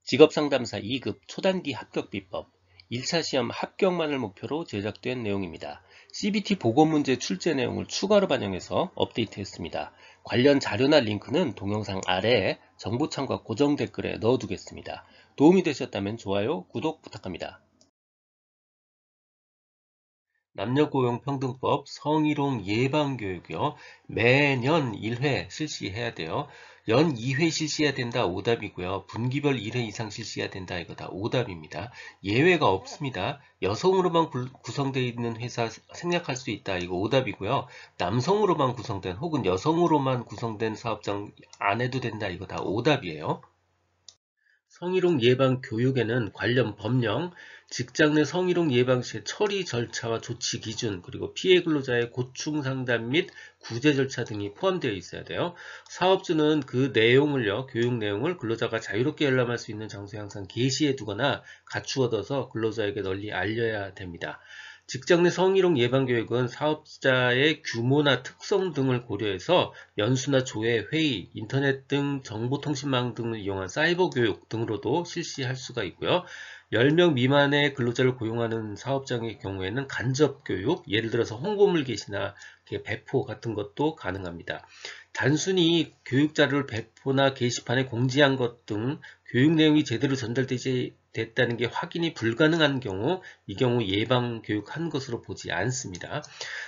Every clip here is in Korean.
직업상담사 2급 초단기 합격 비법 1차 시험 합격만을 목표로 제작된 내용입니다. CBT 보건문제 출제 내용을 추가로 반영해서 업데이트했습니다. 관련 자료나 링크는 동영상 아래에 정보 참고 고정 댓글에 넣어두겠습니다. 도움이 되셨다면 좋아요, 구독 부탁합니다. 남녀고용평등법 성희롱 예방교육이요. 매년 1회 실시해야 돼요. 연 2회 실시해야 된다 오답이고요. 분기별 1회 이상 실시해야 된다 이거 다 오답입니다. 예외가 없습니다. 여성으로만 구성되어 있는 회사 생략할 수 있다 이거 오답이고요. 남성으로만 구성된 혹은 여성으로만 구성된 사업장 안 해도 된다 이거 다 오답이에요. 성희롱 예방 교육에는 관련 법령, 직장 내 성희롱 예방 시의 처리 절차와 조치 기준, 그리고 피해 근로자의 고충 상담 및 구제 절차 등이 포함되어 있어야 돼요. 사업주는 그 내용을요, 교육 내용을 근로자가 자유롭게 열람할 수 있는 장소에 항상 게시해 두거나 갖추어둬서 근로자에게 널리 알려야 됩니다. 직장 내 성희롱 예방교육은 사업자의 규모나 특성 등을 고려해서 연수나 조회, 회의, 인터넷 등 정보통신망 등을 이용한 사이버 교육 등으로도 실시할 수가 있고요. 10명 미만의 근로자를 고용하는 사업장의 경우에는 간접 교육, 예를 들어서 홍보물 게시나 배포 같은 것도 가능합니다. 단순히 교육 자료를 배포나 게시판에 공지한 것 등 교육 내용이 제대로 전달되지 됐다는 게 확인이 불가능한 경우, 이 경우 예방교육한 것으로 보지 않습니다.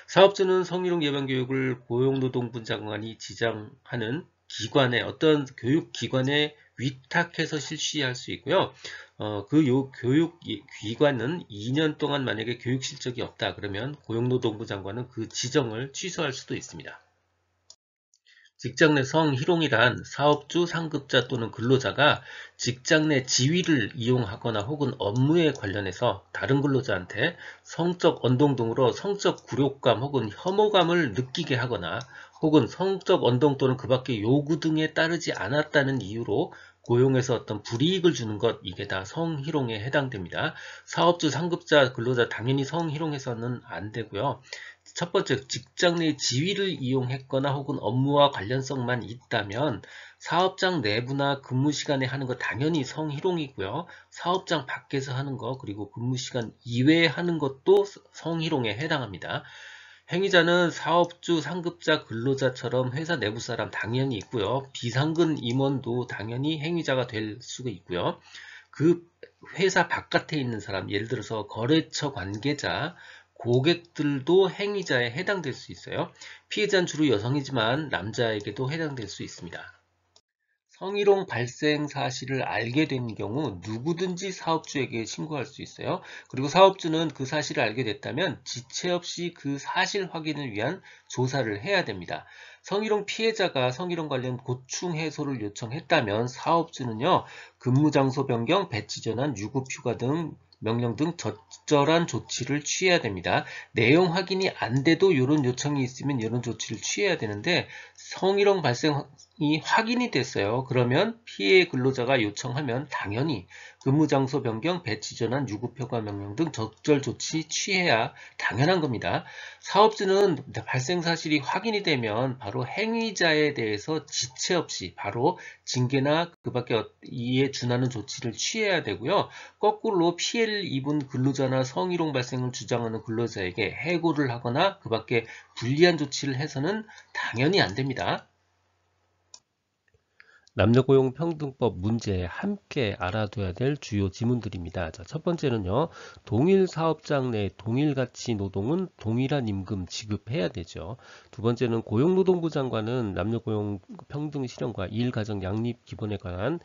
사업주는 성희롱 예방교육을 고용노동부 장관이 지정하는 기관에 어떤 교육기관에 위탁해서 실시할 수 있고요. 교육기관은 2년 동안 만약에 교육 실적이 없다 그러면 고용노동부 장관은 그 지정을 취소할 수도 있습니다. 직장 내 성희롱이란 사업주, 상급자 또는 근로자가 직장 내 지위를 이용하거나 혹은 업무에 관련해서 다른 근로자한테 성적 언동 등으로 성적 굴욕감 혹은 혐오감을 느끼게 하거나 혹은 성적 언동 또는 그 밖의 요구 등에 따르지 않았다는 이유로 고용에서 어떤 불이익을 주는 것, 이게 다 성희롱에 해당됩니다. 사업주, 상급자, 근로자 당연히 성희롱해서는 안 되고요. 첫 번째, 직장 내 지위를 이용했거나 혹은 업무와 관련성만 있다면 사업장 내부나 근무 시간에 하는 거 당연히 성희롱이고요. 사업장 밖에서 하는 거 그리고 근무 시간 이외에 하는 것도 성희롱에 해당합니다. 행위자는 사업주, 상급자, 근로자처럼 회사 내부 사람 당연히 있고요. 비상근 임원도 당연히 행위자가 될 수가 있고요. 그 회사 바깥에 있는 사람, 예를 들어서 거래처 관계자, 고객들도 행위자에 해당될 수 있어요. 피해자는 주로 여성이지만 남자에게도 해당될 수 있습니다. 성희롱 발생 사실을 알게 된 경우 누구든지 사업주에게 신고할 수 있어요. 그리고 사업주는 그 사실을 알게 됐다면 지체 없이 그 사실 확인을 위한 조사를 해야 됩니다. 성희롱 피해자가 성희롱 관련 고충 해소를 요청했다면 사업주는요, 근무 장소 변경, 배치 전환, 유급 휴가 등 명령 등 적절한 조치를 취해야 됩니다. 내용 확인이 안 돼도 이런 요청이 있으면 이런 조치를 취해야 되는데 성희롱 발생이 확인이 됐어요. 그러면 피해 근로자가 요청하면 당연히 근무장소 변경, 배치 전환, 유급휴가 명령 등 적절 조치 취해야 당연한 겁니다. 사업주는 발생 사실이 확인이 되면 바로 행위자에 대해서 지체 없이 바로 징계나 그 밖에 이에 준하는 조치를 취해야 되고요. 거꾸로 피해를 입은 근로자나 성희롱 발생을 주장하는 근로자에게 해고를 하거나 그 밖에 불리한 조치를 해서는 당연히 안 됩니다. 남녀고용평등법 문제에 함께 알아둬야 될 주요 지문들입니다. 자, 첫 번째는요. 동일 사업장 내 동일가치 노동은 동일한 임금 지급해야 되죠. 두 번째는 고용노동부 장관은 남녀고용평등 실현과 일가정 양립 기본에 관한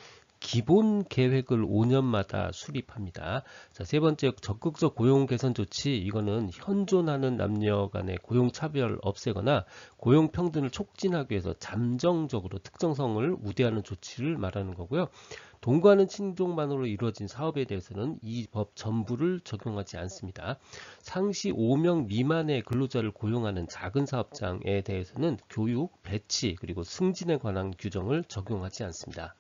기본 계획을 5년마다 수립합니다. 자, 세 번째, 적극적 고용 개선 조치. 이거는 현존하는 남녀 간의 고용 차별 없애거나 고용 평등을 촉진하기 위해서 잠정적으로 특정성을 우대하는 조치를 말하는 거고요. 동거하는 친족만으로 이루어진 사업에 대해서는 이 법 전부를 적용하지 않습니다. 상시 5명 미만의 근로자를 고용하는 작은 사업장에 대해서는 교육, 배치, 그리고 승진에 관한 규정을 적용하지 않습니다.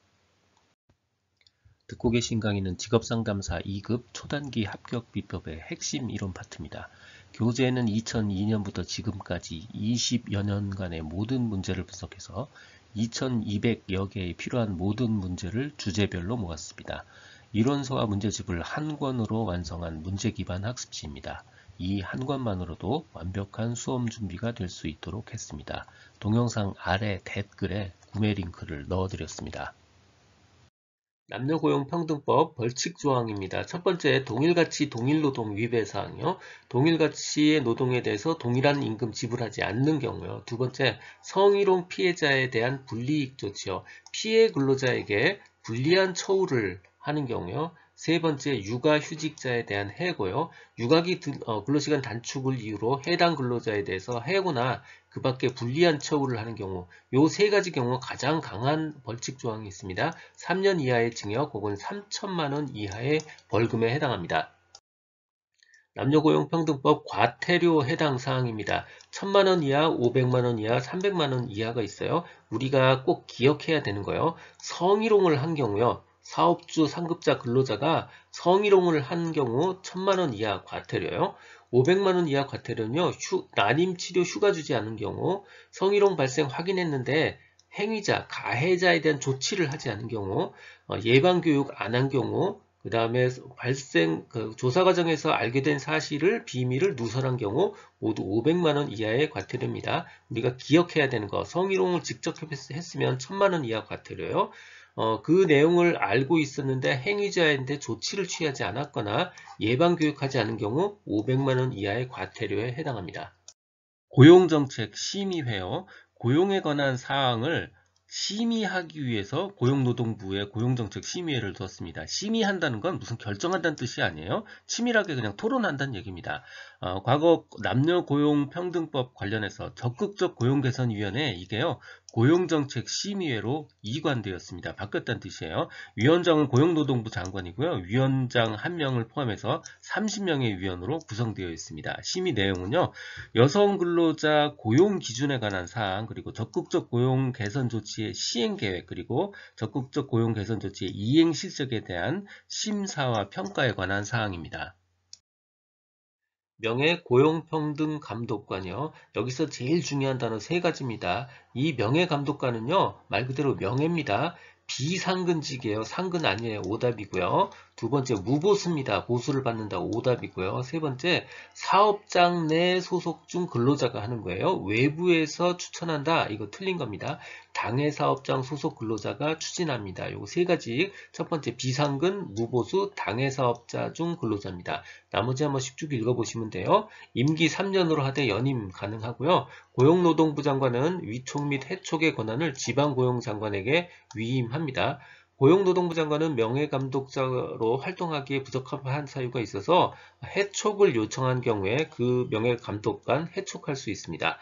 듣고 계신 강의는 직업상담사 2급 초단기 합격 비법의 핵심 이론 파트입니다. 교재는 2002년부터 지금까지 20여 년간의 모든 문제를 분석해서 2200여 개에 필요한 모든 문제를 주제별로 모았습니다. 이론서와 문제집을 한 권으로 완성한 문제 기반 학습지입니다. 이 한 권만으로도 완벽한 수험 준비가 될 수 있도록 했습니다. 동영상 아래 댓글에 구매 링크를 넣어드렸습니다. 남녀고용평등법 벌칙조항입니다. 첫 번째, 동일가치 동일노동 위배 사항이요. 동일가치의 노동에 대해서 동일한 임금 지불하지 않는 경우요. 두 번째, 성희롱 피해자에 대한 불이익 조치요. 피해 근로자에게 불리한 처우를 하는 경우요. 세 번째, 육아휴직자에 대한 해고요. 육아기 근로시간 단축을 이유로 해당 근로자에 대해서 해고나 그 밖에 불리한 처우를 하는 경우, 요 세 가지 경우 가장 강한 벌칙 조항이 있습니다. 3년 이하의 징역 혹은 3천만 원 이하의 벌금에 해당합니다. 남녀고용평등법 과태료 해당 사항입니다. 1000만 원 이하, 500만 원 이하, 300만 원 이하가 있어요. 우리가 꼭 기억해야 되는 거요. 성희롱을 한 경우요. 사업주 상급자 근로자가 성희롱을 한 경우 1000만 원 이하 과태료요. 500만 원 이하 과태료는요. 난임치료 휴가 주지 않은 경우, 성희롱 발생 확인했는데 행위자, 가해자에 대한 조치를 하지 않은 경우, 예방교육 안 한 경우, 그 다음에 조사 과정에서 알게 된 사실을 비밀을 누설한 경우 모두 500만 원 이하의 과태료입니다. 우리가 기억해야 되는 거, 성희롱을 직접 했으면 1000만 원 이하 과태료요. 그 내용을 알고 있었는데 행위자인데 조치를 취하지 않았거나 예방교육하지 않은 경우 500만 원 이하의 과태료에 해당합니다. 고용정책 심의회요. 고용에 관한 사항을 심의하기 위해서 고용노동부에 고용정책 심의회를 두었습니다. 심의한다는 건 무슨 결정한다는 뜻이 아니에요. 치밀하게 그냥 토론한다는 얘기입니다. 과거 남녀고용평등법 관련해서 적극적 고용개선위원회, 이게요, 고용정책 심의회로 이관되었습니다. 바뀌었다는 뜻이에요. 위원장은 고용노동부 장관이고요. 위원장 1명을 포함해서 30명의 위원으로 구성되어 있습니다. 심의 내용은요, 여성 근로자 고용 기준에 관한 사항, 그리고 적극적 고용 개선 조치의 시행 계획, 그리고 적극적 고용 개선 조치의 이행 실적에 대한 심사와 평가에 관한 사항입니다. 명예고용평등감독관이요. 여기서 제일 중요한 단어 세 가지입니다. 이 명예감독관은요, 말 그대로 명예입니다. 비상근직이에요. 상근 아니에요. 오답이고요. 두 번째, 무보수입니다. 보수를 받는다. 오답이고요. 세 번째, 사업장 내 소속 중 근로자가 하는 거예요. 외부에서 추천한다. 이거 틀린 겁니다. 당해 사업장 소속 근로자가 추진합니다. 요거 세 가지. 첫 번째, 비상근, 무보수, 당해 사업자 중 근로자입니다. 나머지 한번 쉽게 읽어보시면 돼요. 임기 3년으로 하되 연임 가능하고요. 고용노동부 장관은 위촉 및 해촉의 권한을 지방고용장관에게 위임합니다. 고용노동부 장관은 명예감독자로 활동하기에 부적합한 사유가 있어서 해촉을 요청한 경우에 그 명예감독관 해촉할 수 있습니다.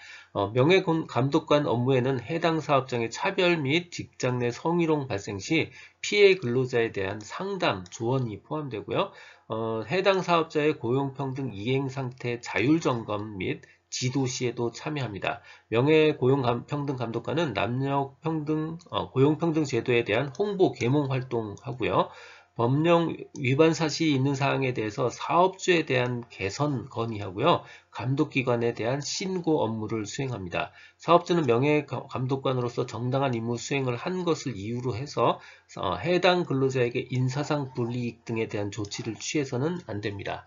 명예감독관 업무에는 해당 사업장의 차별 및 직장 내 성희롱 발생 시 피해 근로자에 대한 상담, 조언이 포함되고요. 해당 사업자의 고용평등 이행 상태 자율점검 및 지도 시에도 참여합니다. 명예고용평등감독관은 남녀평등, 고용평등 제도에 대한 홍보, 계몽 활동하고요. 법령 위반 사실이 있는 사항에 대해서 사업주에 대한 개선 건의하고요. 감독기관에 대한 신고 업무를 수행합니다. 사업주는 명예감독관으로서 정당한 임무 수행을 한 것을 이유로 해서 해당 근로자에게 인사상 불이익 등에 대한 조치를 취해서는 안 됩니다.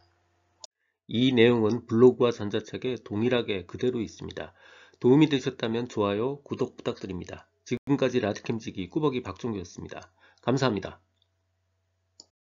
이 내용은 블로그와 전자책에 동일하게 그대로 있습니다. 도움이 되셨다면 좋아요, 구독 부탁드립니다. 지금까지 라드캠지기 꾸벅이 박종규였습니다. 감사합니다.